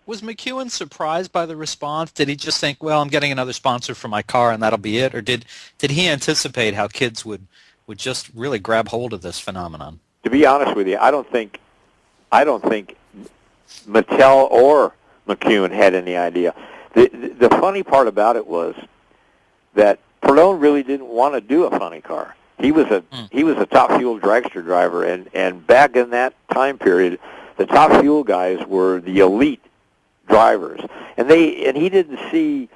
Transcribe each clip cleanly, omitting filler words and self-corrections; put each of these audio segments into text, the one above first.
Was McEwen surprised by the response? Did he just think, well, I'm getting another sponsor for my car and that'll be it? Or did he anticipate how kids would just really grab hold of this phenomenon? To be honest with you, I don't think Mattel or McEwen had any idea. The funny part about it was that Perdone really didn't want to do a funny car. He was a top fuel dragster driver, and back in that time period, the top fuel guys were the elite drivers, and he didn't see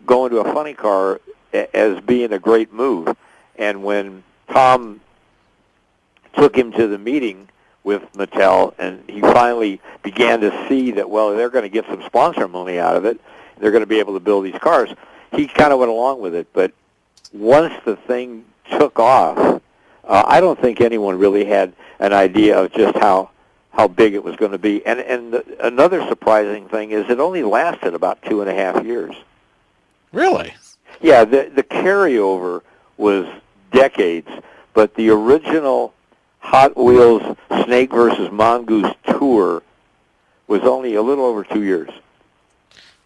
going to a funny car as being a great move. And when Tom took him to the meeting with Mattel, and he finally began to see that, well, they're going to get some sponsor money out of it, they're going to be able to build these cars, he kind of went along with it. But once the thing took off, I don't think anyone really had an idea of just how big it was going to be. And another surprising thing is it only lasted about 2.5 years. Really? Yeah, the carryover was decades, but the original Hot Wheels Snake versus Mongoose tour was only a little over 2 years.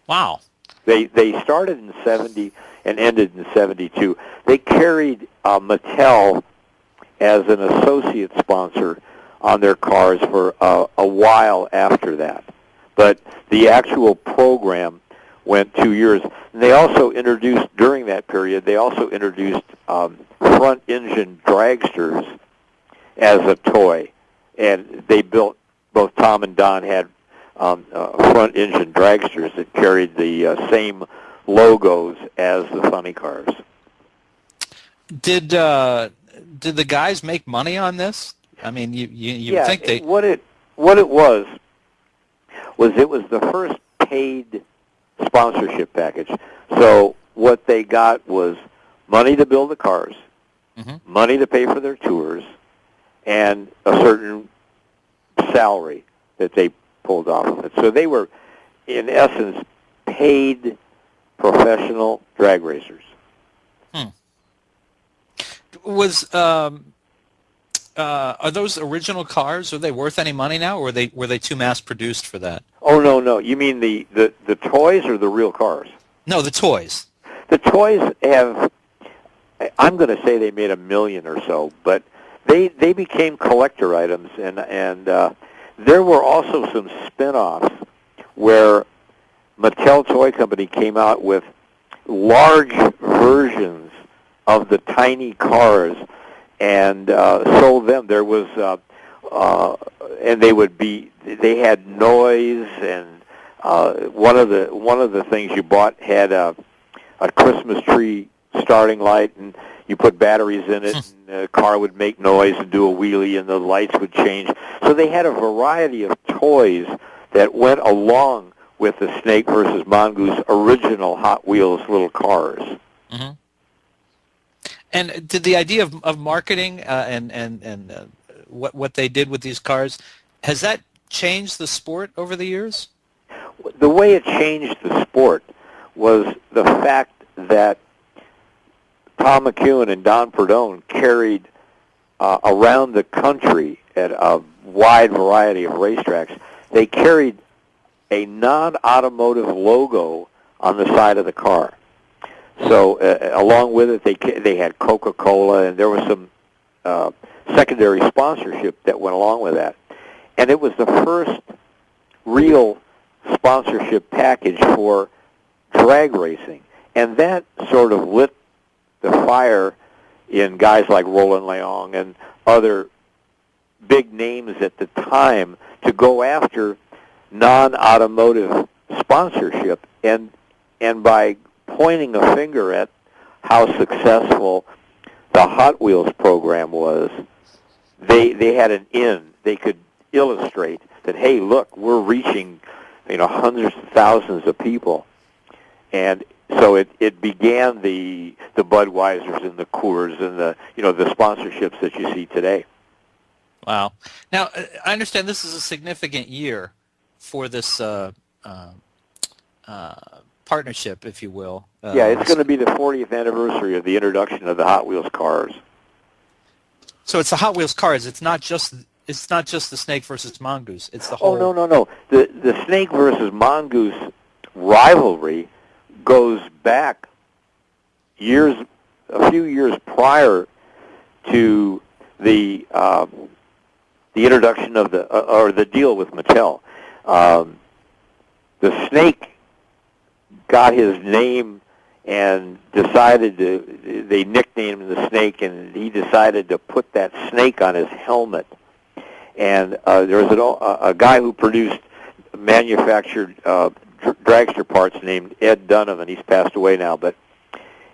Wow. They started in 70 and ended in 72. They carried Mattel as an associate sponsor on their cars for a while after that. But the actual program went 2 years. And they also introduced, during that period, front-engine dragsters as a toy. And they built, both Tom and Don had front-engine dragsters that carried the same logos as the funny cars. Did the guys make money on this? I mean, you would think they... What it was it was the first paid sponsorship package. So what they got was money to build the cars, money to pay for their tours, and a certain salary that they pulled off of it. So they were, in essence, paid professional drag racers. Are those original cars? Are they worth any money now, or were they too mass produced for that? Oh, no. You mean the toys or the real cars? No, the toys. The toys have, I'm going to say they made $1 million or so, but they became collector items, and there were also some spin-offs where Mattel Toy Company came out with large versions of the tiny cars and sold them. There was, and they had noise, and one of the things you bought had a Christmas tree starting light, and you put batteries in it, and the car would make noise and do a wheelie, and the lights would change. So they had a variety of toys that went along with the Snake versus Mongoose original Hot Wheels little cars. Mm-hmm. And did the idea of marketing and what they did with these cars, has that changed the sport over the years? The way it changed the sport was the fact that Tom McEwen and Don Perdone carried around the country at a wide variety of racetracks. They carried a non-automotive logo on the side of the car. So along with it, they had Coca-Cola, and there was some secondary sponsorship that went along with that. And it was the first real sponsorship package for drag racing. And that sort of lit the fire in guys like Roland Leong and other big names at the time to go after non-automotive sponsorship. And by pointing a finger at how successful the Hot Wheels program was, they had an in. They could illustrate that, hey, look, we're reaching, hundreds of thousands of people. And so it began the Budweisers and the Coors and the sponsorships that you see today. Wow. Now, I understand this is a significant year for this partnership, if you will. Yeah, it's going to be the 40th anniversary of the introduction of the Hot Wheels cars. So it's the Hot Wheels cars. It's not just It's not just the snake versus mongoose. It's the Oh, whole. no. The snake versus mongoose rivalry goes back a few years prior to the introduction of or the deal with Mattel. The snake got his name and they nicknamed him the snake, and he decided to put that snake on his helmet. And there was a guy who manufactured dragster parts named Ed Donovan. He's passed away now, but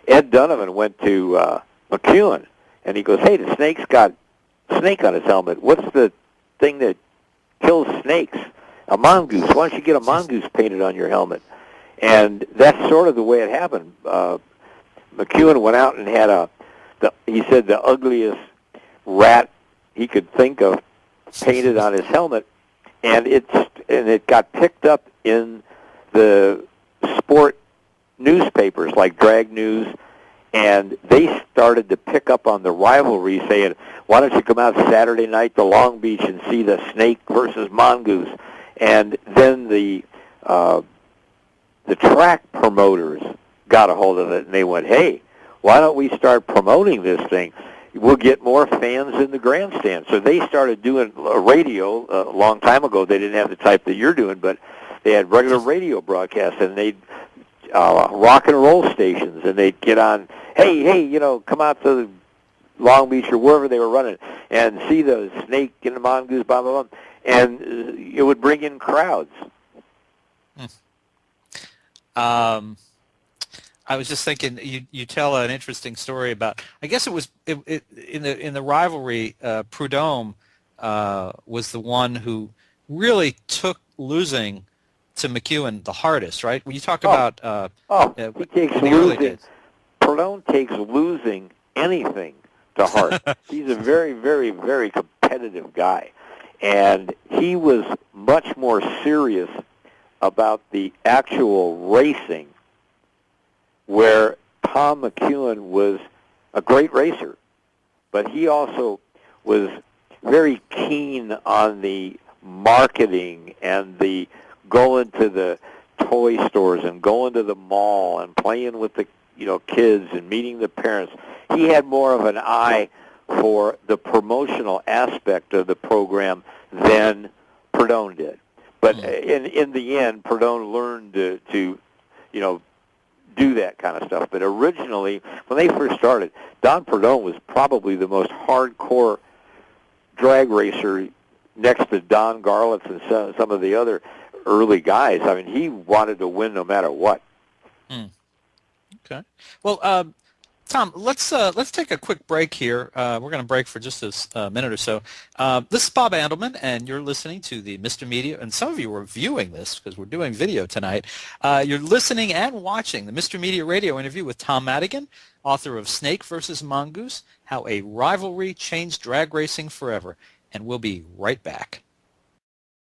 Ed Donovan went to McEwen, and he goes, "Hey, the snake's got a snake on his helmet. What's the thing that kills snakes? A mongoose. Why don't you get a mongoose painted on your helmet?" And that's sort of the way it happened. McEwen went out and had he said the ugliest rat he could think of painted on his helmet, and it got picked up in the sport newspapers like Drag News, and they started to pick up on the rivalry, saying, "Why don't you come out Saturday night to Long Beach and see the snake versus mongoose?" And then the track promoters got a hold of it, and they went, "Hey, why don't we start promoting this thing? We'll get more fans in the grandstand." So they started doing a radio a long time ago. They didn't have the type that you're doing, but they had regular radio broadcasts, and they'd rock and roll stations, and they'd get on, hey, come out to Long Beach or wherever they were running and see the snake and the mongoose, blah, blah, blah. And it would bring in crowds. I was just thinking, you tell an interesting story about. I guess it was in the rivalry. Prudhomme was the one who really took losing to McEwen the hardest, right? When you talk about he takes losing. Prudhomme takes losing anything to heart. He's a very, very, very competitive guy, and he was much more serious about the actual racing, where Tom McEwen was a great racer, but he also was very keen on the marketing and the going to the toy stores and going to the mall and playing with the kids and meeting the parents. He had more of an eye for the promotional aspect of the program than Prudhomme did. But in the end, Prudhomme learned to do that kind of stuff. But originally, when they first started, Don Prudhomme was probably the most hardcore drag racer next to Don Garlitz and some of the other early guys. I mean, he wanted to win no matter what. Okay. Well, Tom, let's take a quick break here. We're going to break for just a minute or so. This is Bob Andelman, and you're listening to the Mr. Media, and some of you are viewing this because we're doing video tonight. You're listening and watching the Mr. Media radio interview with Tom Madigan, author of Snake versus Mongoose, How a Rivalry Changed Drag Racing Forever. And we'll be right back.